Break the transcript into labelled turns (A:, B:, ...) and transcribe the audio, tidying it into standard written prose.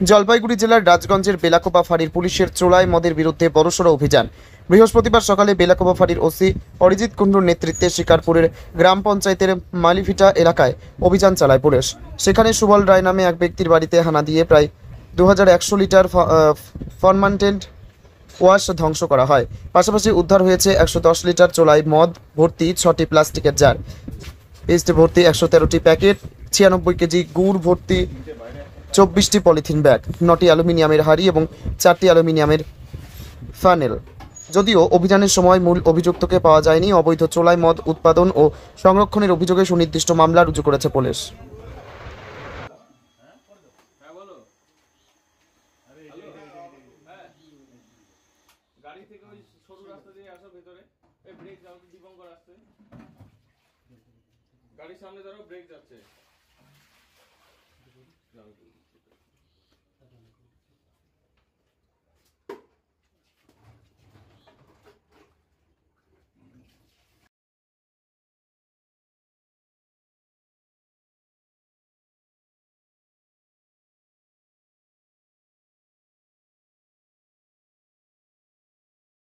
A: জলপাইগুড়ি জেলার রাজগঞ্জের বেলাকোপা ফাঁড়ির পুলিশের চোলাই মদের বিরুদ্ধে বড়সড় অভিযান। বৃহস্পতিবার সকালে বেলাকোপা ফাঁড়ির ওসি অরিজিৎ কুণ্ডুর নেতৃত্বে শিকারপুরের গ্রাম পঞ্চায়েতের মালিভিটা এলাকায় অভিযান চালায় পুলিশ। সেখানে সুবল রায় নামে এক ব্যক্তির বাড়িতে হানা দিয়ে প্রায় 2100 লিটার ফরমান্টেড ওয়াশ ধ্বংস করা হয়। পাশাপাশি উদ্ধার হয়েছে 110 লিটার চোলাই মদ ভর্তি 6টি প্লাস্টিকের জার, পেস্ট ভর্তি 113টি প্যাকেট, 96 কেজি গুড় ভর্তি 24টি পলিথিন ব্যাগ, 9টি অ্যালুমিনিয়ামের হাঁড়ি এবং 4টি অ্যালুমিনিয়ামের ফানেল। যদিও অভিযানের সময় মূল অভিযুক্তকে পাওয়া যায়নি, অবৈধ চোলাই মদ উৎপাদন ও সংরক্ষণের অভিযোগে সুনির্দিষ্ট মামলা রুজু করেছে পুলিশ।
B: গাড়ি থেকে ওই সরু রাস্তা দিয়ে আসো ভেতরে, এই ব্রেক যাও, দীপঙ্কর আসছে, গাড়ির সামনে ধরো, ব্রেক যাচ্ছে।